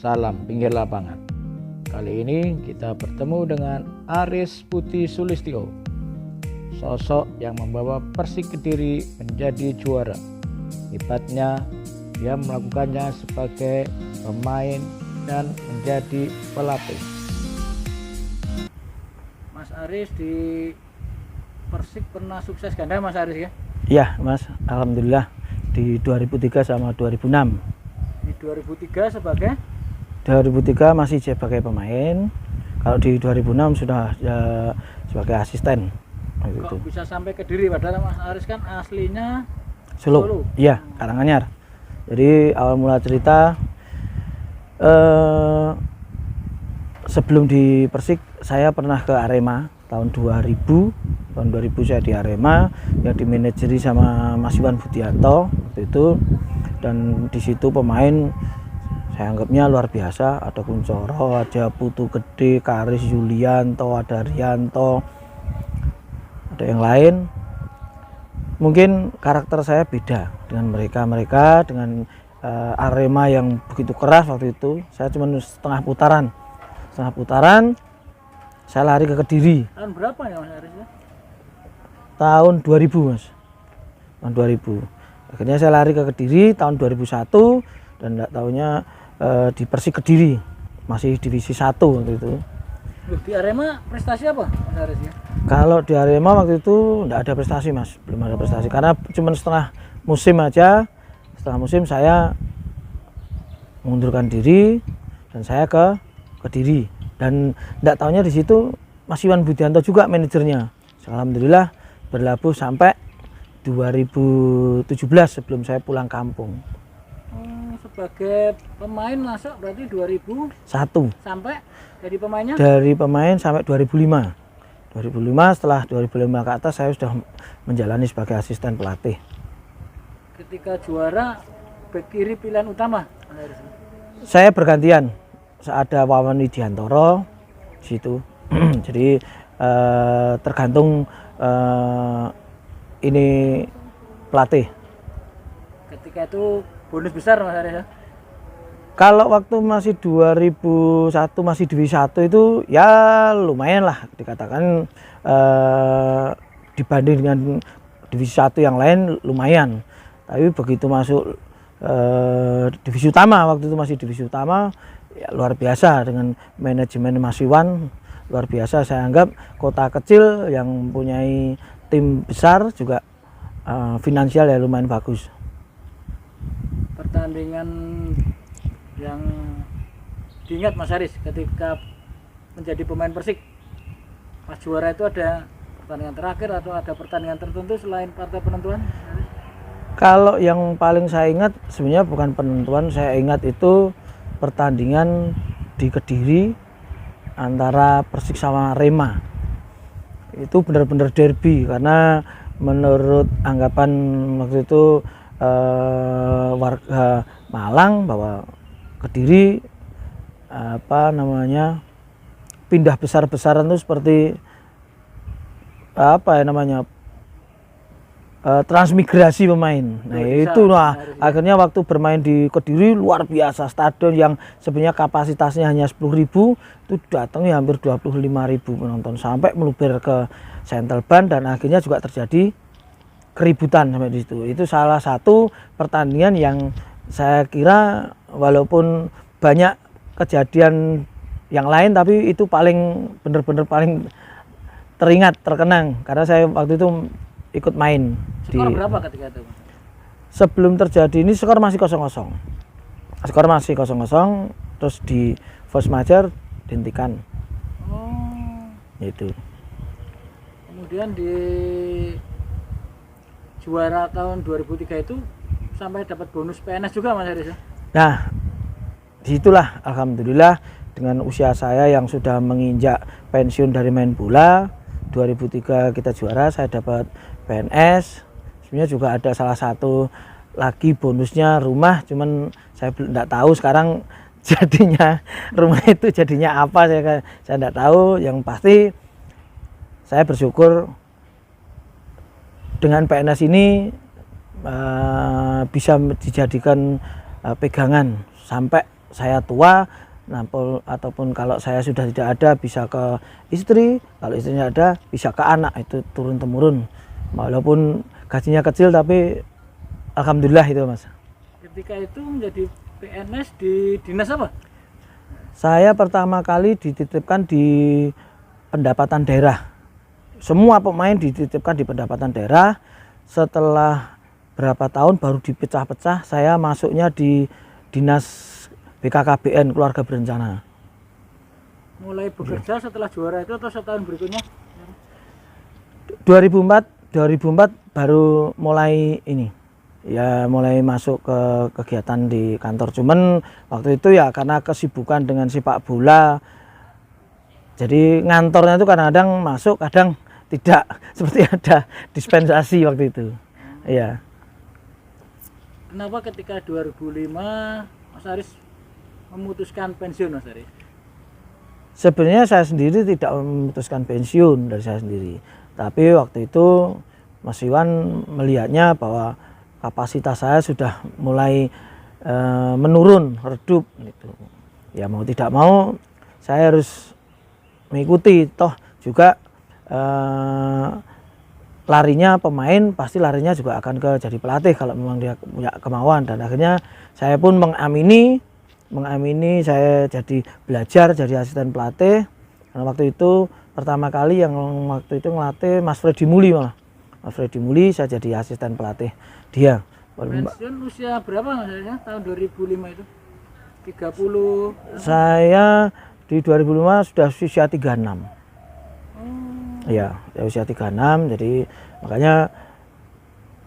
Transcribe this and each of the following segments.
salam pinggir lapangan. Kali ini kita bertemu dengan Aris Putih Sulistyo, sosok yang membawa Persik Kediri menjadi juara. Hebatnya, dia melakukannya sebagai pemain dan menjadi pelatih. Mas Aris di Persik pernah sukses ganda Mas Aris ya? Iya Mas, alhamdulillah di 2003 sama 2006. Di 2003 sebagai? 2003 masih sebagai pemain. Kalau di 2006 sudah sebagai asisten. Kok gitu. bisa sampai Kediri padahal Mas Aris kan aslinya Solo. Iya, Karanganyar. Jadi awal mula cerita sebelum di Persik saya pernah ke Arema tahun 2000. Tahun 2000 saya di Arema yang dimanajeri sama Mas Iwan Budianto waktu itu, dan di situ pemain saya anggapnya luar biasa. Ada Kuncoro, ada Putu Gede, Karis Yulianto, ada Rianto, ada yang lain. Mungkin karakter saya beda dengan mereka dengan Arema yang begitu keras waktu itu. Saya cuma setengah putaran saya lari ke Kediri. Tahun berapa ya Mas Aris ya? Tahun 2000 Mas, tahun 2000. Akhirnya saya lari ke Kediri tahun 2001 dan enggak tahunya di Persik Kediri masih divisi 1 waktu itu. Loh, di Arema prestasi apa Mas Aris ya? Kalau di Arema waktu itu enggak ada prestasi Mas, belum ada prestasi karena cuma setengah musim aja. Setelah musim saya mengundurkan diri dan saya ke Kediri, dan enggak tahunya di situ Mas Iwan Budianto juga manajernya. Alhamdulillah berlabuh sampai 2017 sebelum saya pulang kampung. Sebagai pemain masuk berarti 2001 sampai jadi pemainnya? Dari pemain sampai 2005. Setelah 2005 ke atas saya sudah menjalani sebagai asisten pelatih. Ketika juara bek kiri pilihan utama? Saya bergantian. Ada Wawan Widiantoro di situ. Jadi tergantung ini pelatih. Ketika itu bonus besar Mas Aris ya? Kalau waktu masih 2001 masih divisi 1 itu ya lumayan lah dikatakan, dibanding dengan divisi 1 yang lain lumayan. Tapi begitu masuk divisi utama, waktu itu masih divisi utama, ya luar biasa dengan manajemen Mas Iwan, luar biasa. Saya anggap kota kecil yang mempunyai tim besar juga finansial ya lumayan bagus. Pertandingan yang diingat Mas Aris ketika menjadi pemain Persik pas juara itu ada pertandingan terakhir atau ada pertandingan tertentu selain partai penentuan? Kalau yang paling saya ingat sebenarnya bukan penentuan, saya ingat itu pertandingan di Kediri antara Persik sama Arema. Itu benar-benar derby karena menurut anggapan waktu itu warga Malang bahwa Kediri pindah besar-besaran itu seperti transmigrasi pemain. Nah itu akhirnya waktu bermain di Kediri luar biasa, stadion yang sebenarnya kapasitasnya hanya 10.000 itu datangnya hampir 25.000 penonton sampai meluber ke Central Band, dan akhirnya juga terjadi keributan sampai di situ. Itu salah satu pertandingan yang saya kira walaupun banyak kejadian yang lain tapi itu paling benar-benar paling teringat, terkenang karena saya waktu itu ikut main. Skor berapa ketika itu? Sebelum terjadi ini skor masih 0-0. Skor masih 0-0, terus di force majeure dihentikan. Itu. Kemudian di juara tahun 2003 itu sampai dapat bonus PNS juga Mas Aris ya? Nah, disitulah alhamdulillah dengan usia saya yang sudah menginjak pensiun dari main bola, 2003 kita juara, saya dapat PNS. Sebenarnya juga ada salah satu lagi bonusnya rumah, cuman saya tidak tahu sekarang jadinya rumah itu jadinya apa, saya tidak tahu. Yang pasti saya bersyukur dengan PNS ini bisa dijadikan pegangan sampai saya tua, ataupun kalau saya sudah tidak ada bisa ke istri, kalau istrinya ada bisa ke anak, itu turun temurun. Walaupun gajinya kecil tapi alhamdulillah itu Mas. Ketika itu menjadi PNS di dinas apa? Saya pertama kali dititipkan di pendapatan daerah. Semua pemain dititipkan di pendapatan daerah. Setelah berapa tahun baru dipecah-pecah, saya masuknya di dinas BKKBN, keluarga berencana. Mulai bekerja setelah juara itu atau setahun berikutnya? 2004 baru mulai ini. Ya mulai masuk ke kegiatan di kantor. Cuman waktu itu ya karena kesibukan dengan sepak bola. Jadi ngantornya itu kadang-kadang masuk, kadang tidak. Seperti ada dispensasi waktu itu. Iya. Kenapa ketika 2005 Mas Aris memutuskan pensiun, Mas Aris? Sebenarnya saya sendiri tidak memutuskan pensiun dari saya sendiri. Tapi waktu itu Mas Iwan melihatnya bahwa kapasitas saya sudah mulai menurun, redup gitu. Ya mau tidak mau saya harus mengikuti, toh juga larinya pemain pasti larinya juga akan ke jadi pelatih kalau memang dia punya kemauan. Dan akhirnya saya pun mengamini saya jadi belajar jadi asisten pelatih. Karena waktu itu pertama kali yang waktu itu ngelatih Mas Freddy Muli malah. Mas Freddy Muli saya jadi asisten pelatih dia. Pensiun usia berapa Mas Aris? Tahun 2005 itu? 30? Saya di 2005 sudah usia 36. Ya usia 36, jadi makanya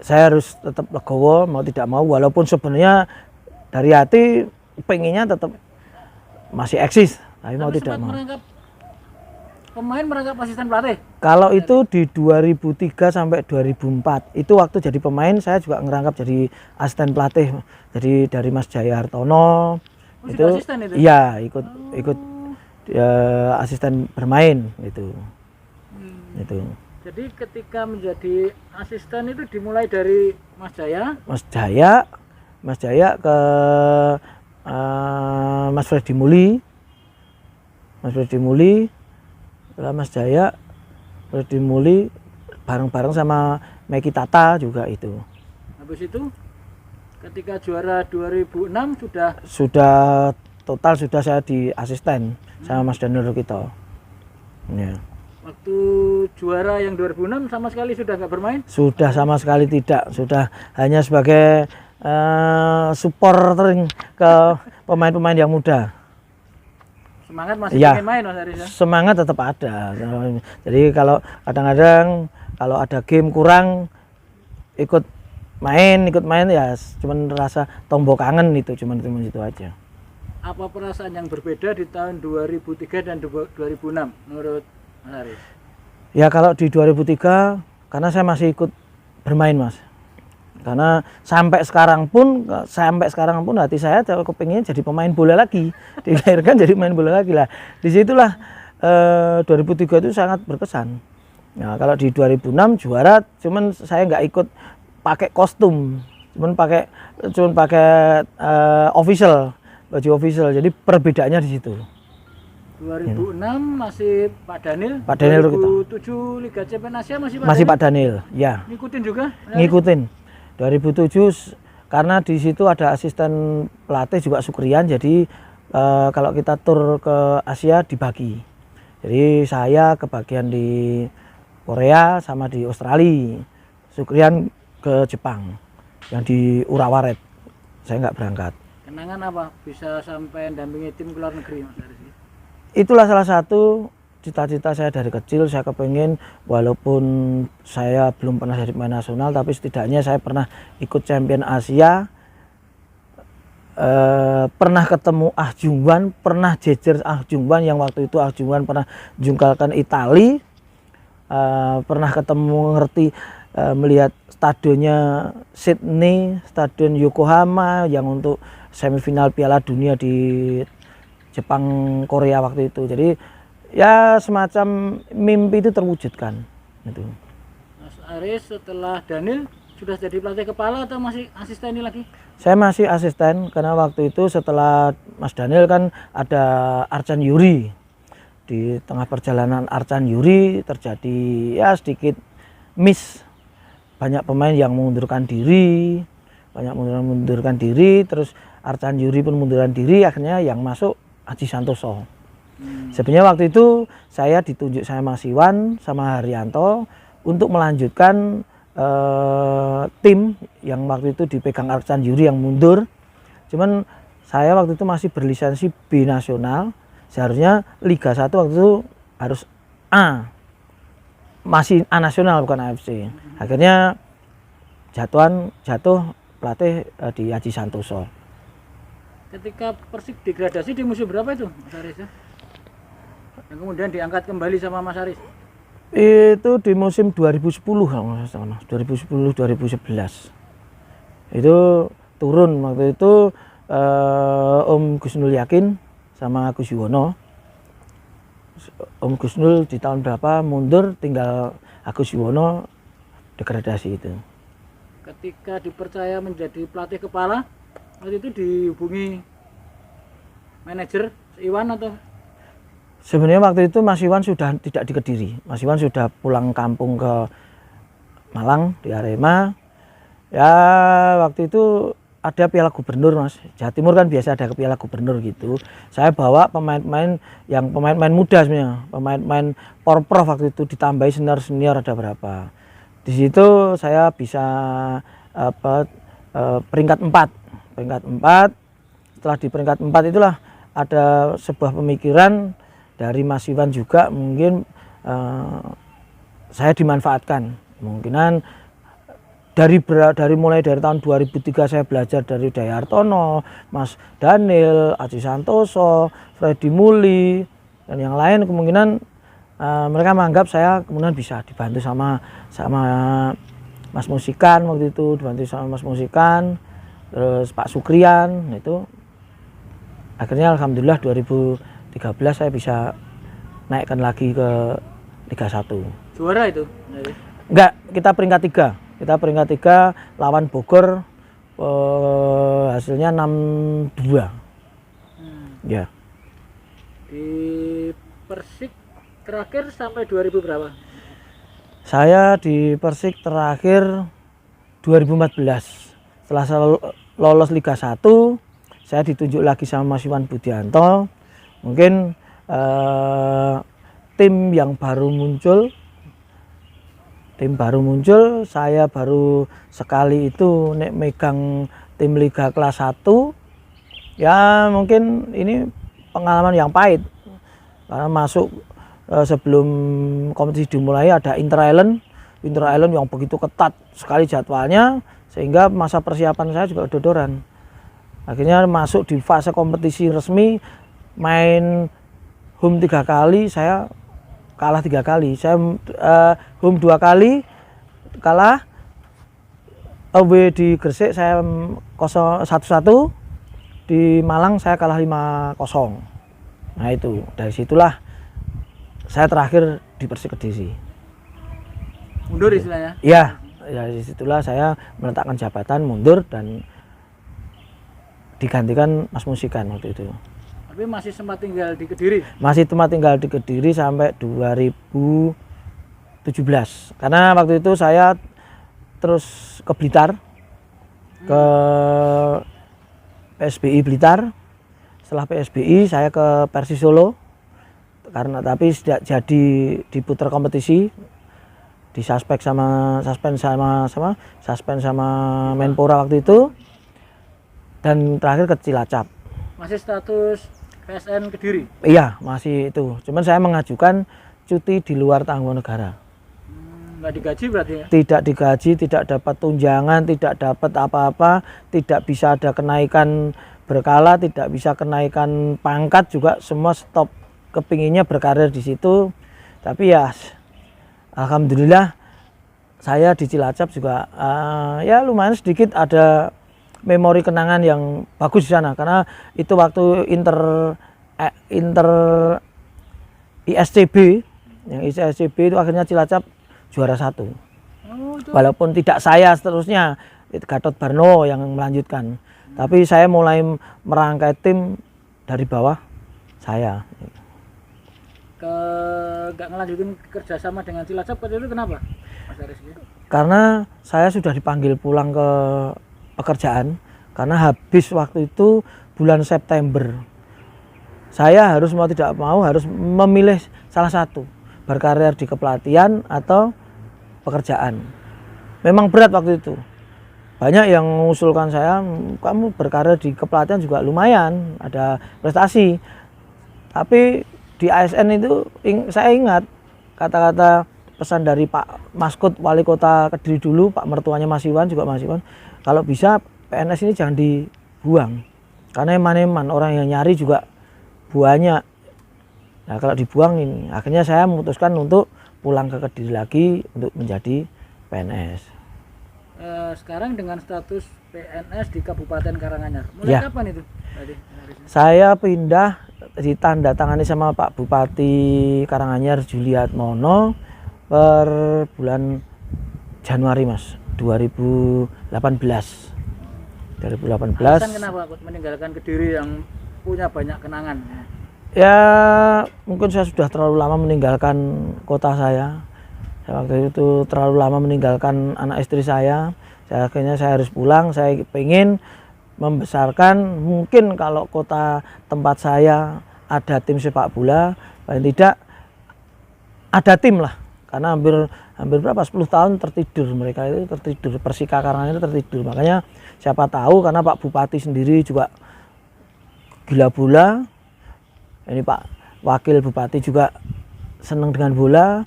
saya harus tetap legowo mau tidak mau, walaupun sebenarnya dari hati pengennya tetap masih eksis, tapi mau tidak mau. Pemain merangkap asisten pelatih? Kalau itu di 2003 sampai 2004, itu waktu jadi pemain saya juga ngerangkap jadi asisten pelatih. Jadi dari Mas Jaya Hartono, itu iya ikut asisten bermain gitu. Itu. Jadi ketika menjadi asisten itu dimulai dari Mas Jaya? Mas Jaya ke Mas Freddy Muli. Setelah Mas Jaya, Freddy Muli bareng-bareng sama Meki Tata juga itu. Habis itu ketika juara 2006 sudah total sudah saya di asisten sama Mas Daniel Rukito. Ya. Waktu juara yang 2006 sama sekali sudah nggak bermain? Sudah sama sekali tidak, sudah hanya sebagai supporting ke pemain-pemain yang muda. Semangat masih ingin main Mas Aris ya? Semangat tetap ada. Jadi kalau kadang-kadang kalau ada game kurang ikut main ya cuman rasa tombok kangen itu cuman itu aja. Apa perasaan yang berbeda di tahun 2003 dan 2006 menurut Mas Aris? Ya kalau di 2003 karena saya masih ikut bermain Mas. Karena sampai sekarang pun hati saya kepingin jadi pemain bola lagi, dilahirkan jadi pemain bola lagi lah. Disitulah 2003 itu sangat berkesan. Nah kalau di 2006 juara, cuman saya nggak ikut pakai kostum, cuman pakai official, baju official. Jadi perbedaannya di situ. 2006 masih Pak Daniel. 2007 Liga Champions Asia masih Pak Daniel, ya. Ngikutin juga? Ngikutin. 2007 karena di situ ada asisten pelatih juga Sukrian, jadi kalau kita tur ke Asia dibagi. Jadi saya kebagian di Korea sama di Australia, Sukrian ke Jepang yang di Urawaret. Saya nggak berangkat. Kenangan apa bisa sampai dampingi tim ke luar negeri Mas Aris? Itulah salah satu cita-cita saya dari kecil. Saya kepengen walaupun saya belum pernah jadi pemain nasional, tapi setidaknya saya pernah ikut Champion Asia, pernah ketemu Ah Jung Wan, pernah jejer Ah Jung Wan yang waktu itu Ah Jung Wan pernah jungkalkan Itali, pernah ketemu melihat stadionnya Sydney, stadion Yokohama yang untuk semifinal Piala Dunia di Jepang Korea waktu itu. Jadi ya semacam mimpi itu terwujudkan itu. Mas Aris setelah Daniel sudah jadi pelatih kepala atau masih asisten ini lagi? Saya masih asisten karena waktu itu setelah Mas Daniel kan ada Arcan Yuri. Di tengah perjalanan Arcan Yuri terjadi ya sedikit miss. Banyak pemain yang mengundurkan diri, terus Arcan Yuri pun mengundurkan diri, akhirnya yang masuk Aji Santoso. Sebenarnya waktu itu saya ditunjuk sama Mas Iwan sama Haryanto untuk melanjutkan tim yang waktu itu dipegang Arcan Yuri yang mundur. Cuman saya waktu itu masih berlisensi B nasional, seharusnya Liga 1 waktu itu harus A, masih A nasional bukan AFC. Akhirnya jatuh pelatih di Aji Santoso. Ketika Persik degradasi di musim berapa itu, Mas Aris? Yang kemudian diangkat kembali sama Mas Aris? Itu di musim 2010 kalau nggak salah, 2010-2011. Itu turun waktu itu Om Gusnul Yakin sama Gus Yuwono. Om Gusnul di tahun berapa mundur, tinggal Agus Yuwono degradasi itu. Ketika dipercaya menjadi pelatih kepala, waktu itu dihubungi manajer Iwan atau? Sebenarnya waktu itu Mas Iwan sudah tidak di Kediri. Mas Iwan sudah pulang kampung ke Malang di Arema. Ya waktu itu ada Piala Gubernur, Mas. Jawa Timur kan biasa ada Piala Gubernur gitu. Saya bawa pemain-pemain muda sebenarnya, pemain-pemain porprov waktu itu ditambahi senior ada berapa. Di situ saya bisa peringkat 4. Setelah di peringkat 4 itulah ada sebuah pemikiran dari Mas Iwan juga, mungkin saya dimanfaatkan. Kemungkinan mulai dari tahun 2003 saya belajar dari Dayartono, Mas Daniel, Aji Santoso, Freddy Muli dan yang lain. Kemungkinan mereka menganggap saya kemudian bisa dibantu sama Mas Musikan waktu itu, terus Pak Sukrian itu. Akhirnya alhamdulillah 2013 saya bisa naikkan lagi ke Liga 1. Juara itu? Enggak, kita peringkat 3. Kita peringkat 3 lawan Bogor, hasilnya 6-2. Ya. Di Persik terakhir sampai 2000 berapa? Saya di Persik terakhir 2014. Setelah saya lolos Liga 1, saya ditunjuk lagi sama Mas Iwan Budianto. Mungkin tim baru muncul, saya baru sekali itu megang tim Liga kelas 1. Ya mungkin ini pengalaman yang pahit. Karena masuk sebelum kompetisi dimulai ada Inter Island yang begitu ketat sekali jadwalnya, sehingga masa persiapan saya juga dodoran. Akhirnya masuk di fase kompetisi resmi, main home 3 kali, saya kalah 3 kali. Saya home 2 kali kalah, away di Gresik saya 1-1, di Malang saya kalah 5-0. Nah itu, dari situlah saya terakhir di Persik Kediri. Mundur istilahnya? Iya, dari situlah saya meletakkan jabatan, mundur dan digantikan Mas Musikan waktu itu. Tapi masih sempat tinggal di Kediri? Masih tempat tinggal di Kediri sampai 2017. Karena waktu itu saya terus ke Blitar, ke PSBI Blitar. Setelah PSBI saya ke Persis Solo. Tapi tidak jadi diputar kompetisi, disuspend sama Menpora waktu itu. Dan terakhir ke Cilacap. Masih status PSN Kediri? Iya, masih itu. Cuman saya mengajukan cuti di luar tanggungan negara. Nggak digaji berarti ya? Tidak digaji, tidak dapat tunjangan, tidak dapat apa-apa, tidak bisa ada kenaikan berkala, tidak bisa kenaikan pangkat juga, semua stop. Kepinginnya berkarir di situ. Tapi ya alhamdulillah saya di Cilacap juga ya lumayan sedikit ada memori kenangan yang bagus di sana, karena itu waktu Inter ISCB itu akhirnya Cilacap juara 1. Oh, itu. Walaupun tidak saya seterusnya, itu Gatot Barno yang melanjutkan. Tapi saya mulai merangkai tim dari bawah saya. Nggak ngelanjutin kerjasama dengan Cilacap itu kenapa, Mas Aris? Karena saya sudah dipanggil pulang ke pekerjaan karena habis waktu itu bulan September. Saya harus mau tidak mau harus memilih salah satu, berkarir di kepelatihan atau pekerjaan. Memang berat waktu itu. Banyak yang mengusulkan saya, kamu berkarir di kepelatihan juga lumayan, ada prestasi. Tapi di ASN itu saya ingat kata-kata pesan dari Pak Maskut Wali Kota Kediri dulu, Pak mertuanya Mas Iwan juga Mas Iwan, kalau bisa PNS ini jangan dibuang. Karena eman-eman orang yang nyari juga banyak. Nah, kalau dibuang ini, akhirnya saya memutuskan untuk pulang ke Kediri lagi untuk menjadi PNS. Sekarang dengan status PNS di Kabupaten Karanganyar, mulai kapan itu? Saya pindah ditandatangani sama Pak Bupati Karanganyar Juliatmono per bulan Januari Mas 2018. Alasan kenapa meninggalkan Kediri yang punya banyak kenangan? Ya mungkin saya sudah terlalu lama meninggalkan kota saya. Waktu itu terlalu lama meninggalkan anak istri saya. Akhirnya saya harus pulang. Saya pengen membesarkan, mungkin kalau kota tempat saya ada tim sepak bola, paling tidak ada tim lah. Karena hampir berapa 10 tahun tertidur, mereka itu tertidur, Persika Karanganyar tertidur. Makanya siapa tahu, karena Pak Bupati sendiri juga gila bola, ini Pak Wakil Bupati juga senang dengan bola,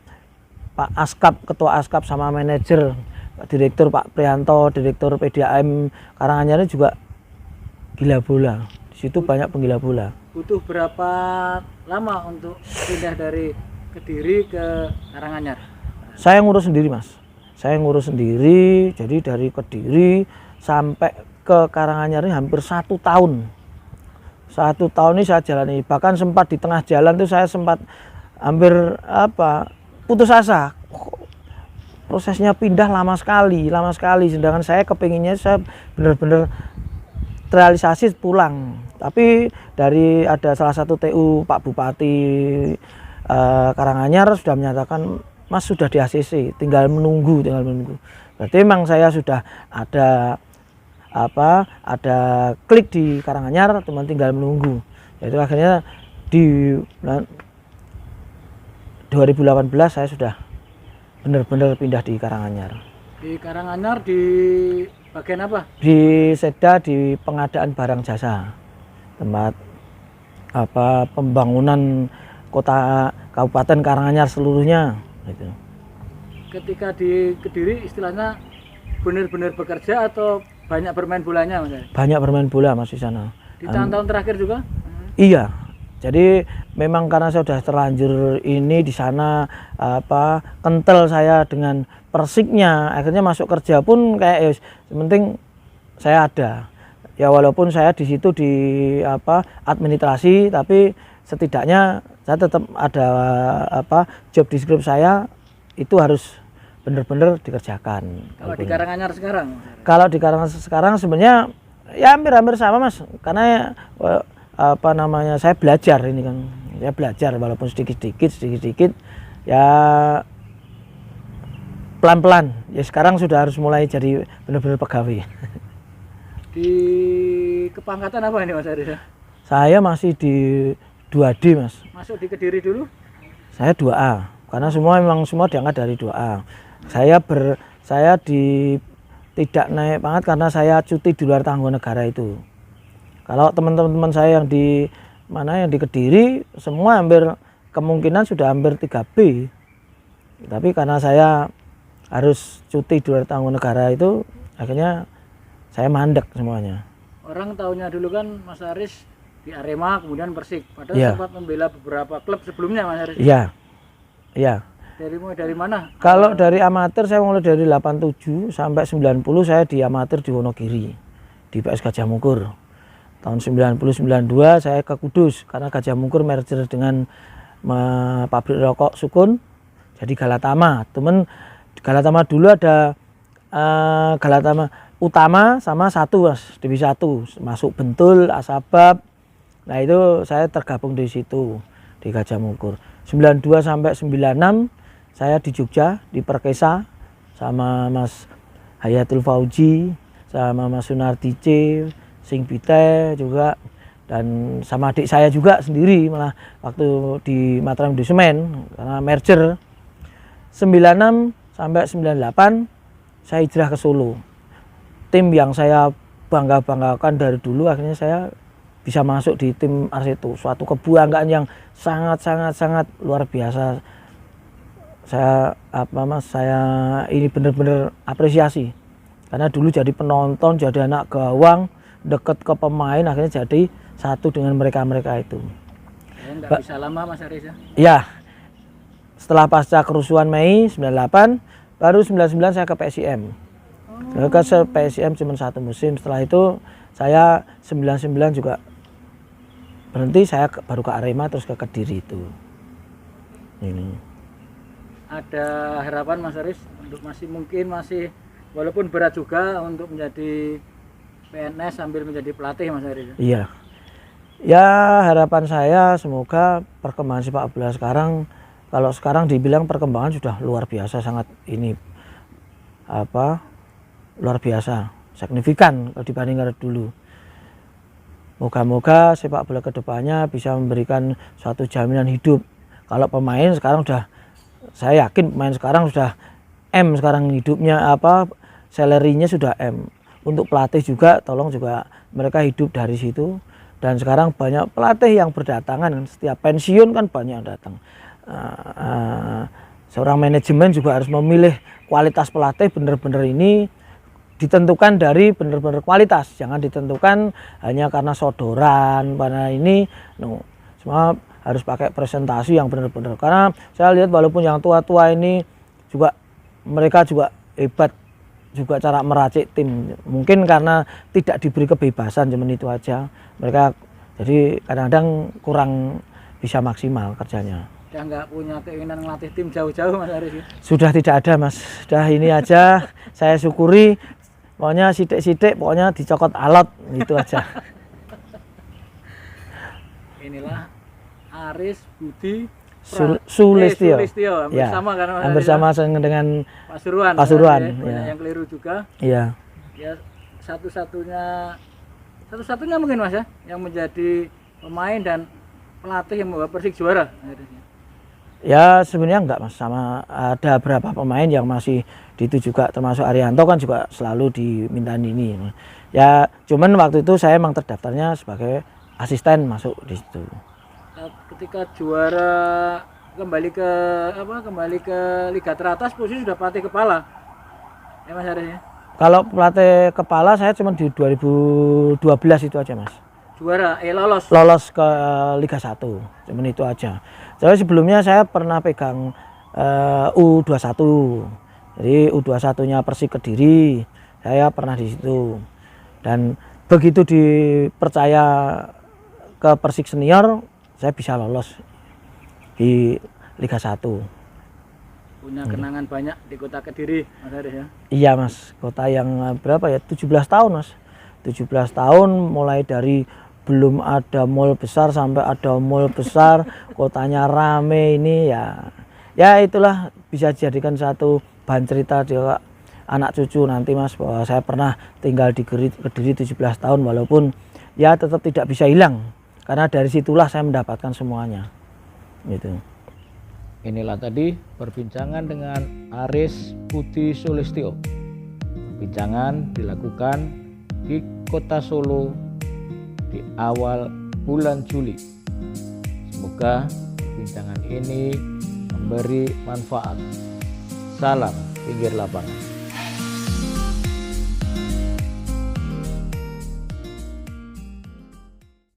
Pak Askap, Ketua Askap sama manajer, Pak Direktur Pak Prianto, Direktur PDAM Karanganyar juga gila bola. Di situ banyak penggila bola. Butuh berapa lama untuk pindah dari Kediri ke Karanganyar? Saya ngurus sendiri Mas. Saya ngurus sendiri, jadi dari Kediri sampai ke Karanganyar ini hampir 1 tahun. 1 tahun ini saya jalani. Bahkan sempat di tengah jalan itu saya sempat hampir putus asa. Prosesnya pindah lama sekali. Sedangkan saya kepinginnya saya benar-benar terrealisasi pulang. Tapi dari ada salah satu TU Pak Bupati Karanganyar sudah menyatakan, Mas sudah di ACC, tinggal menunggu. Berarti memang saya sudah ada klik di Karanganyar, teman tinggal menunggu. Jadi akhirnya di 2018 saya sudah benar-benar pindah di Karanganyar. Di Karanganyar di bagian apa? Di Seda, di pengadaan barang jasa, tempat pembangunan kota Kabupaten Karanganyar seluruhnya. Gitu. Ketika di Kediri istilahnya benar-benar bekerja atau banyak bermain bolanya Mas? Banyak bermain bola Mas di sana. Di tahun-tahun terakhir juga? Iya. Jadi memang karena saya sudah terlanjur ini di sana kental saya dengan Persiknya, akhirnya masuk kerja pun kayak penting saya ada. Ya walaupun saya di situ di administrasi, tapi setidaknya saya tetap ada job description saya itu harus benar-benar dikerjakan. Kalau di Karanganyar sekarang? Kalau di Karanganyar sekarang sebenarnya ya hampir sama Mas, karena saya belajar ini kan, saya belajar walaupun sedikit ya pelan-pelan. Ya sekarang sudah harus mulai jadi benar-benar pegawai. Di kepangkatan apa ini Mas Aris? Saya masih di 2D Mas. Masuk di Kediri dulu? Saya 2A, karena memang semua diangkat dari 2A. Saya tidak naik pangkat karena saya cuti di luar tanggungan negara itu. Kalau teman-teman saya yang di Kediri semua hampir kemungkinan sudah hampir 3B. Tapi karena saya harus cuti di luar tanggungan negara itu, akhirnya saya mandek semuanya. Orang tahunya dulu kan Mas Aris di Arema kemudian Persik, padahal sempat membela beberapa klub sebelumnya Mas Aris. Iya. Dari mana? Kalau dari amatir saya mulai dari 87 sampai 90 saya di amatir di Wonogiri, di PS Gajah Mungkur. Tahun 90-92 saya ke Kudus karena Gajah Mungkur merger dengan pabrik rokok Sukun jadi Galatama. Temen Galatama dulu ada Galatama Utama sama 1 Mas, Divisi 1 masuk Bentul, Asabab. Nah itu saya tergabung di situ di Gajah Mungkur. 92 sampai 96 saya di Jogja di Perkesa sama Mas Hayatul Fauji, sama Mas Sunardi C, Sing Bite juga, dan sama adik saya juga sendiri malah waktu di Mataram Desemen karena merger. 96 sampai 98 saya hijrah ke Solo. Tim yang saya bangga-banggakan dari dulu akhirnya saya bisa masuk di tim Arseto, suatu kebanggaan yang sangat luar biasa. Saya saya ini benar-benar apresiasi karena dulu jadi penonton, jadi anak gawang, deket ke pemain, akhirnya jadi satu dengan mereka itu. Nggak bisa lama Mas Aris ya? Ya, setelah pasca kerusuhan Mei 98 baru 99 saya ke PSIM. Ke PSIM cuma 1 musim, setelah itu saya 99 juga berhenti, saya baru ke Arema terus ke Kediri itu. Ini. Ada harapan Mas Aris untuk masih walaupun berat juga untuk menjadi PNS sambil menjadi pelatih Mas Aris? Iya. Ya harapan saya semoga perkembangan sepak bola sekarang, kalau sekarang dibilang perkembangan sudah luar biasa, sangat ini luar biasa, signifikan kalau dibandingkan dulu. Moga-moga sepak bola kedepannya bisa memberikan suatu jaminan hidup. Kalau pemain sekarang saya yakin pemain sekarang sudah M sekarang hidupnya, salary-nya sudah M. Untuk pelatih juga tolong juga mereka hidup dari situ. Dan sekarang banyak pelatih yang berdatangan, setiap pensiun kan banyak yang datang. Seorang manajemen juga harus memilih kualitas pelatih, benar-benar ini ditentukan dari benar-benar kualitas, jangan ditentukan hanya karena sodoran, karena ini, semua harus pakai presentasi yang benar-benar. Karena saya lihat walaupun yang tua-tua ini juga mereka juga hebat juga cara meracik tim, mungkin karena tidak diberi kebebasan, cuman itu aja mereka, jadi kadang-kadang kurang bisa maksimal kerjanya. Sudah nggak punya keinginan ngelatih tim jauh-jauh Mas Aris? Sudah tidak ada Mas, sudah ini aja saya syukuri. Pokoknya sidik-sidik, pokoknya dicokot alot, itu aja. Inilah Aris Budi Sulistyo. Hampir ya, sama kan Mas? Hampir sama dengan Pasuruan. Pasuruan. Ya. Ya. Yang keliru juga. Iya. Ya satu-satunya mungkin Mas ya, yang menjadi pemain dan pelatih yang membawa Persik juara. Ya sebenarnya enggak Mas, sama ada beberapa pemain yang masih di itu juga, termasuk Arianto kan juga selalu dimintain ini. Ya cuman waktu itu saya emang terdaftarnya sebagai asisten masuk di situ. Ketika juara kembali ke Liga Teratas, posisi sudah pelatih kepala. Ya Mas Aris ya? Kalau pelatih kepala saya cuma di 2012 itu aja Mas. Juara, lolos ke Liga 1, cuman itu aja. Jadi sebelumnya saya pernah pegang U21, jadi U21-nya Persik Kediri, saya pernah di situ. Dan begitu dipercaya ke Persik Senior, saya bisa lolos di Liga 1. Punya kenangan banyak di kota Kediri, Mas Aris ya? Iya Mas, kota yang berapa ya, 17 tahun Mas. 17 tahun mulai dari belum ada mall besar sampai ada mall besar, kotanya rame ini ya itulah bisa dijadikan satu bahan cerita di anak cucu nanti Mas, bahwa saya pernah tinggal di Kediri 17 tahun, walaupun ya tetap tidak bisa hilang karena dari situlah saya mendapatkan semuanya gitu. Inilah tadi perbincangan dengan Aris Budi Sulistyo. Perbincangan dilakukan di kota Solo di awal bulan Juli. Semoga perbincangan ini memberi manfaat. Salam pinggir lapangan.